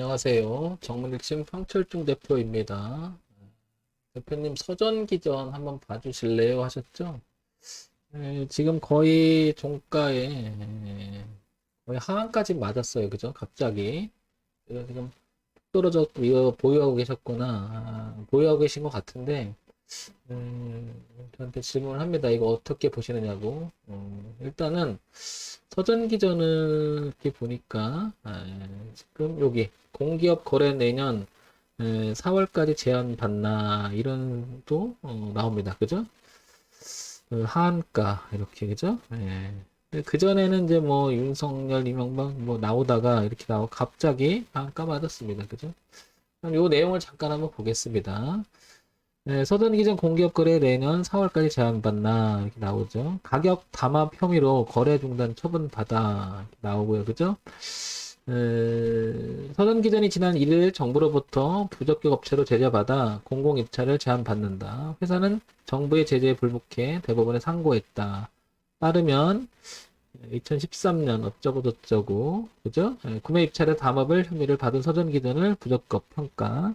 안녕하세요. 정문일침 황철중 대표입니다. 대표님 서전 기전 한번 봐주실래요? 하셨죠? 지금 거의 종가에 거의 하한까지 맞았어요. 그죠? 갑자기. 그래서 지금 떨어져 이거 보유하고 계셨구나. 보유하고 계신 것 같은데 저한테 질문을 합니다. 이거 어떻게 보시느냐고. 일단은 서전 기전을 이렇게 보니까 지금 여기 공기업 거래 내년 4월까지 제한 받나 이런 또 나옵니다. 그죠? 그 하한가 이렇게 그죠? 그 전에는 이제 뭐 윤석열, 이명박 뭐 나오다가 이렇게 나오고 갑자기 하한가 맞았습니다. 그죠? 그럼 요 내용을 잠깐 한번 보겠습니다. 서든 기준 공기업 거래 내년 4월까지 제한받나 이렇게 나오죠. 가격 담합 혐의로 거래 중단 처분받아 이렇게 나오고요. 그죠? 서든 기준이 지난 1일 정부로부터 부적격 업체로 제재받아 공공 입찰을 제한받는다. 회사는 정부의 제재에 불복해 대법원에 상고했다. 따르면 2013년 어쩌고 저쩌고 그죠? 구매 입찰의 담합을 혐의를 받은 서전 기준을 부적격 평가.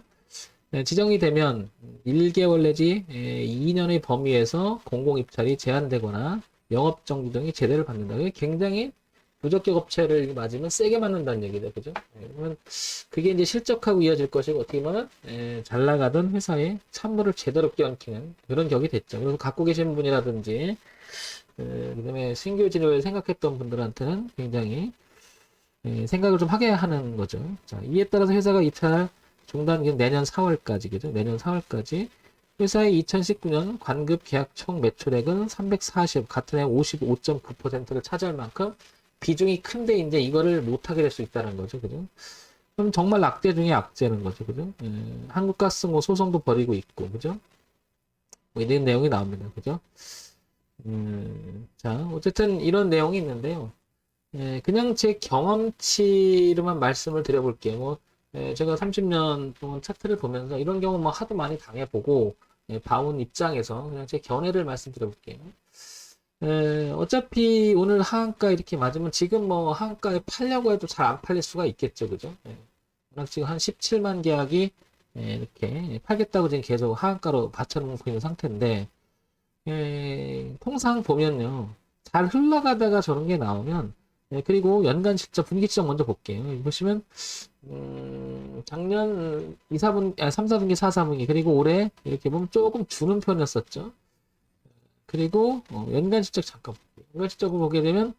지정이 되면 1개월 내지 2년의 범위에서 공공입찰이 제한되거나 영업정지 등의 제재를 받는다. 이게 굉장히 부적격 업체를 맞으면 세게 맞는다는 얘기죠. 그죠? 그러면 그게 이제 실적하고 이어질 것이고 어떻게 보면 잘 나가던 회사에 찬물을 제대로 끼얹히는 그런 격이 됐죠. 그래서 갖고 계신 분이라든지 그다음에 신규 진입을 생각했던 분들한테는 굉장히 생각을 좀 하게 하는 거죠. 자, 이에 따라서 회사가 입찰 중단기는 내년 4월까지, 그죠? 내년 4월까지. 회사의 2019년 관급 계약 총 매출액은 340, 같은 해 55.9%를 차지할 만큼 비중이 큰데 이제 이거를 못하게 될 수 있다는 거죠. 그죠? 그럼 정말 악재 중에 악재는 거죠. 그죠? 한국가스모 소송도 벌이고 있고, 그죠? 뭐 이런 내용이 나옵니다. 그죠? 자, 어쨌든 이런 내용이 있는데요. 그냥 제 경험치로만 말씀을 드려볼게요. 뭐, 제가 30년 동안 차트를 보면서 이런 경우 뭐 하도 많이 당해보고, 봐온 입장에서 그냥 제 견해를 말씀드려볼게요. 어차피 오늘 하한가 이렇게 맞으면 지금 뭐 하한가에 팔려고 해도 잘 안 팔릴 수가 있겠죠. 그죠? 워낙 지금 한 17만 계약이 이렇게 팔겠다고 지금 계속 하한가로 받쳐놓고 있는 상태인데, 통상 보면요. 잘 흘러가다가 저런 게 나오면, 그리고 연간 실적, 분기 실적 먼저 볼게요. 여기 보시면, 작년 3, 4분기, 4, 4분기, 그리고 올해 이렇게 보면 조금 주는 편이었었죠. 그리고, 연간 실적 잠깐 볼게요. 연간 실적을 보게 되면,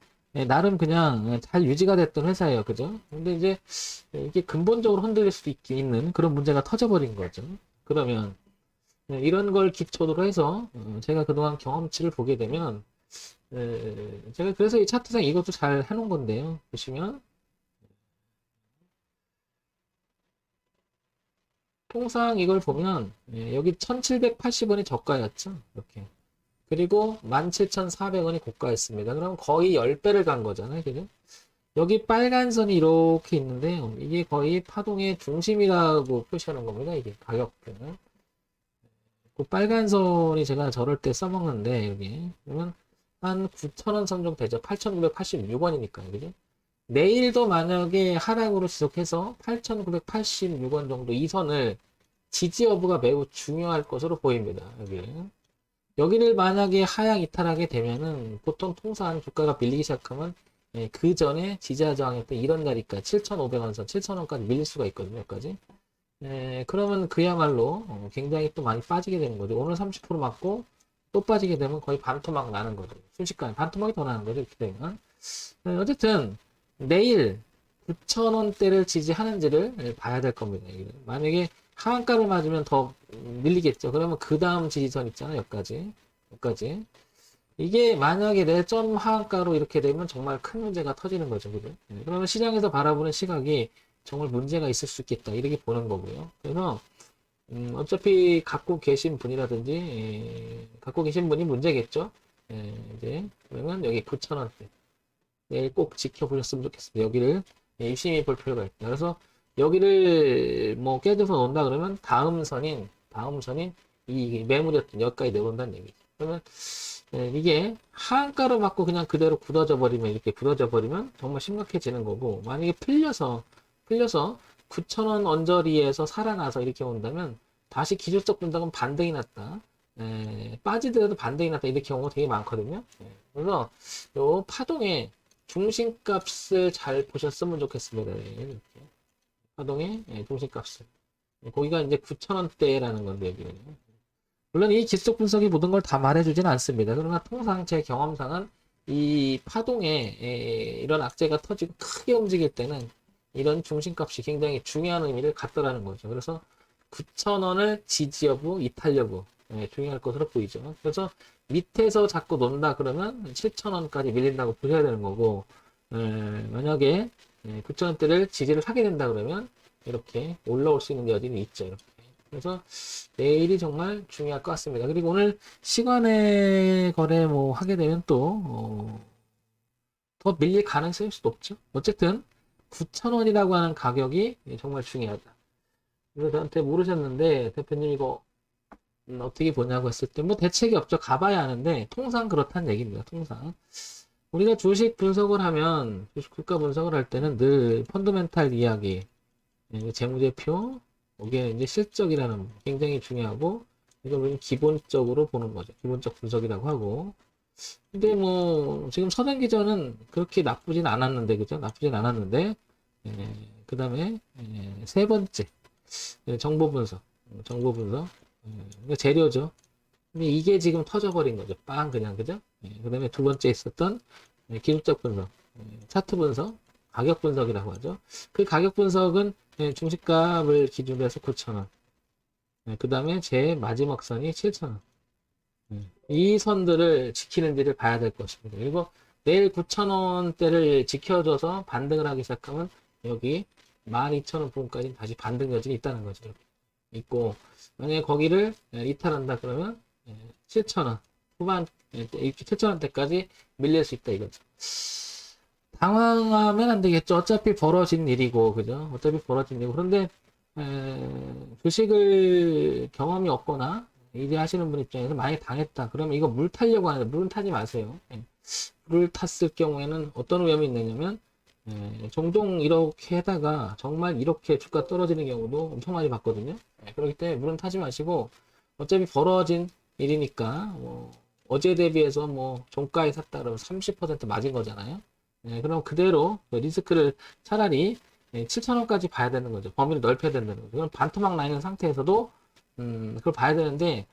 나름 그냥 잘 유지가 됐던 회사예요. 그죠? 근데 이제, 이게 근본적으로 흔들릴 수도 있는 그런 문제가 터져버린 거죠. 그러면, 이런 걸 기초로 해서 제가 그동안 경험치를 보게 되면 제가 그래서 이 차트상 이것도 잘 해놓은 건데요. 보시면 통상 이걸 보면 여기 1780원이 저가였죠. 이렇게. 그리고 17,400원이 고가였습니다. 그럼 거의 10배를 간 거잖아요. 그죠? 여기 빨간 선이 이렇게 있는데요. 이게 거의 파동의 중심이라고 표시하는 겁니다. 이게 가격대는. 그 빨간 선이 제가 저럴 때 써먹는데 여기 그러면 한 9,000원 선 정도 되죠. 8,986원이니까요. 그죠? 내일도 만약에 하락으로 지속해서 8,986원 정도 이 선을 지지 여부가 매우 중요할 것으로 보입니다. 여기. 여기를 만약에 하향 이탈하게 되면은 보통 통상 주가가 밀리기 시작하면 그 전에 지지하 저항했던 이런 자리까지 7,500원 선, 7,000원까지 밀릴 수가 있거든요. 여기까지. 그러면 그야말로 굉장히 또 많이 빠지게 되는 거죠. 오늘 30% 맞고 또 빠지게 되면 거의 반토막 나는 거죠. 순식간에 반토막이 더 나는 거죠. 이렇게 되면. 어쨌든 내일 9,000원대를 지지하는지를 봐야 될 겁니다. 만약에 하한가를 맞으면 더 밀리겠죠. 그러면 그 다음 지지선 있잖아요. 여기까지. 여기까지. 이게 만약에 내점 하한가로 이렇게 되면 정말 큰 문제가 터지는 거죠. 그죠? 그러면 시장에서 바라보는 시각이 정말 문제가 있을 수 있겠다. 이렇게 보는 거고요. 그래서, 어차피 갖고 계신 분이라든지, 갖고 계신 분이 문제겠죠? 이제, 그러면 여기 9,000원대. 내일 꼭 지켜보셨으면 좋겠습니다. 여기를 유심히 볼 필요가 있다. 그래서 여기를 뭐 깨져서 논다 그러면 다음 선인 이 매물이었던 여기까지 내려온다는 얘기죠. 그러면 이게 하한가로 맞고 그냥 그대로 굳어져 버리면 이렇게 굳어져 버리면 정말 심각해지는 거고 만약에 풀려서 9,000원 언저리에서 살아나서 이렇게 온다면 다시 기술적 분석은 반등이 났다. 빠지더라도 반등이 났다. 이렇게 경우가 되게 많거든요. 그래서 요 파동의 중심값을 잘 보셨으면 좋겠습니다. 이렇게. 파동의 중심값을. 거기가 이제 9,000원대라는 건데, 여기는. 물론 이 기술적 분석이 모든 걸 다 말해주지는 않습니다. 그러나 통상 제 경험상은 이 파동에 이런 악재가 터지고 크게 움직일 때는 이런 중심값이 굉장히 중요한 의미를 갖더라는 거죠. 그래서 9,000원을 지지 여부, 이탈 여부 중요할 것으로 보이죠. 그래서 밑에서 자꾸 논다 그러면 7,000원까지 밀린다고 보셔야 되는 거고, 만약에 9,000원대를 지지를 하게 된다 그러면 이렇게 올라올 수 있는 여지는 있죠. 이렇게. 그래서 내일이 정말 중요할 것 같습니다. 그리고 오늘 시간의 거래 뭐 하게 되면 또 더 밀릴 가능성이 높죠. 어쨌든 9,000원이라고 하는 가격이 정말 중요하다. 그래서 저한테 모르셨는데 대표님 이거 어떻게 보냐고 했을 때 뭐 대책이 없죠. 가봐야 하는데 통상 그렇다는 얘기입니다. 통상 우리가 주식 분석을 하면 주식 주가 분석을 할 때는 늘 펀더멘탈 이야기, 재무제표, 이게 이제 실적이라는 거 굉장히 중요하고 이걸 우리는 기본적으로 보는 거죠. 기본적 분석이라고 하고. 근데 뭐 지금 서전기전은 그렇게 나쁘진 않았는데 그죠? 나쁘진 않았는데 그 다음에 세 번째 정보 분석, 재료죠. 근데 이게 지금 터져버린 거죠. 빵 그냥 그죠? 그 다음에 두 번째 있었던 기술적 분석, 차트 분석, 가격 분석이라고 하죠. 그 가격 분석은 중시값을 기준으로 해서 9,000원. 그 다음에 제 마지막 선이 7,000원. 이 선들을 지키는지를 봐야 될 것입니다. 그리고 내일 9,000원대를 지켜줘서 반등을 하기 시작하면 여기 12,000원 부분까지 다시 반등 여지가 있다는 거죠. 이렇게 있고, 만약에 거기를 이탈한다 그러면 7,000원 후반 7,000원대까지 밀릴 수 있다 이거죠. 당황하면 안 되겠죠. 어차피 벌어진 일이고, 그죠? 어차피 벌어진 일이고. 그런데, 주식을 경험이 없거나, 이제 하시는 분 입장에서 많이 당했다. 그러면 이거 물 타려고 하는데, 물은 타지 마세요. 물을 탔을 경우에는 어떤 위험이 있느냐면, 종종 이렇게 하다가 정말 이렇게 주가 떨어지는 경우도 엄청 많이 봤거든요. 그렇기 때문에 물은 타지 마시고, 어차피 벌어진 일이니까, 어제 대비해서 종가에 샀다 그러면 30% 맞은 거잖아요. 그럼 그대로 리스크를 차라리 7,000원까지 봐야 되는 거죠. 범위를 넓혀야 된다는 거죠. 그럼 반토막 나 있는 상태에서도 그걸 봐야 되는데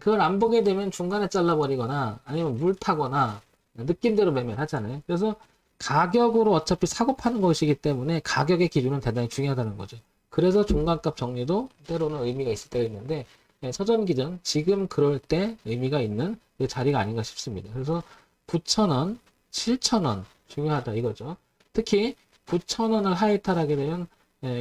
그걸 안 보게 되면 중간에 잘라버리거나 아니면 물 타거나 느낌대로 매매를 하잖아요. 그래서 가격으로 어차피 사고 파는 것이기 때문에 가격의 기준은 대단히 중요하다는 거죠. 그래서 중간값 정리도 때로는 의미가 있을 때가 있는데 서전기전 지금 그럴 때 의미가 있는 그 자리가 아닌가 싶습니다. 그래서 9,000원, 7,000원 중요하다 이거죠. 특히 9,000원을 하이탈하게 되면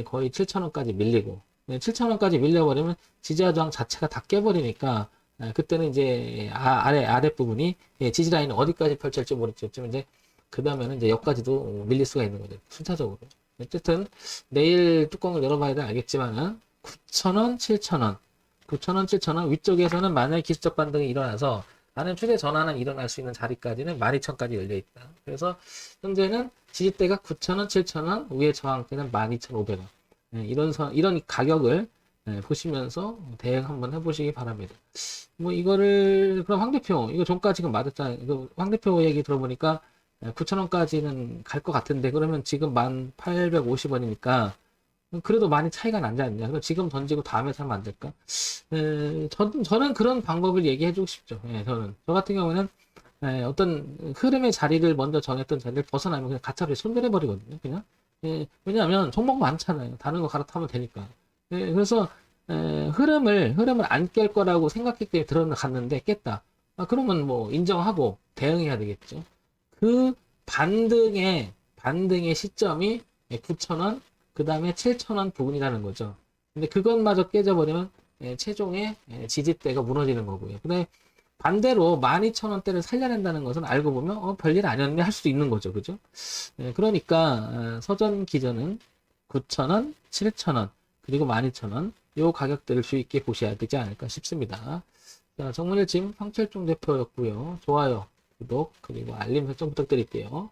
거의 7,000원까지 밀리고 7,000원까지 밀려버리면 지지하 저항 자체가 다 깨버리니까 그때는 이제 아랫부분이 지지라인은 어디까지 펼칠지 모르겠지만 이제 그 다음에는 이제 여기까지도 밀릴 수가 있는 거죠. 순차적으로. 어쨌든 내일 뚜껑을 열어봐야 알겠지만은 9,000원, 7,000원 9,000원, 7,000원 위쪽에서는 만약에 기술적 반등이 일어나서 나는 추세 전환은 일어날 수 있는 자리까지는 12,000까지 열려있다. 그래서 현재는 지지대가 9,000원, 7,000원, 위에 저항대는 12,500원. 이런 가격을 보시면서 대응 한번 해보시기 바랍니다. 그럼 황 대표, 이거 종가 지금 맞았잖아요. 이거 황 대표 얘기 들어보니까 9,000원까지는 갈 것 같은데, 그러면 지금 1,850원이니까 그래도 많이 차이가 나지 않냐. 그럼 지금 던지고 다음에 사면 안 될까? 저는 그런 방법을 얘기해주고 싶죠. 저 같은 경우는 어떤 흐름의 자리를 먼저 정했던 자리를 벗어나면 그냥 가차없이 손대내버리거든요. 그냥. 왜냐하면 종목 많잖아요. 다른 거 갈아타면 되니까. 그래서 흐름을 안 깰 거라고 생각했기 때문에 들어갔는데 깼다. 그러면 뭐 인정하고 대응해야 되겠죠. 그 반등의 시점이 9,000원, 그 다음에 7,000원 부근이라는 거죠. 근데 그것마저 깨져버리면 최종의 지지대가 무너지는 거고요. 근데 반대로 12,000원대를 살려낸다는 것은 알고 보면 별일 아니었네 할 수도 있는 거죠. 그죠? 그러니까 서전 기전은 9,000원, 7,000원, 그리고 12,000원 요 가격대를 주의 있게 보셔야 되지 않을까 싶습니다. 자, 정문일짐 황철중 대표였고요. 좋아요, 구독, 그리고 알림 설정 부탁드릴게요.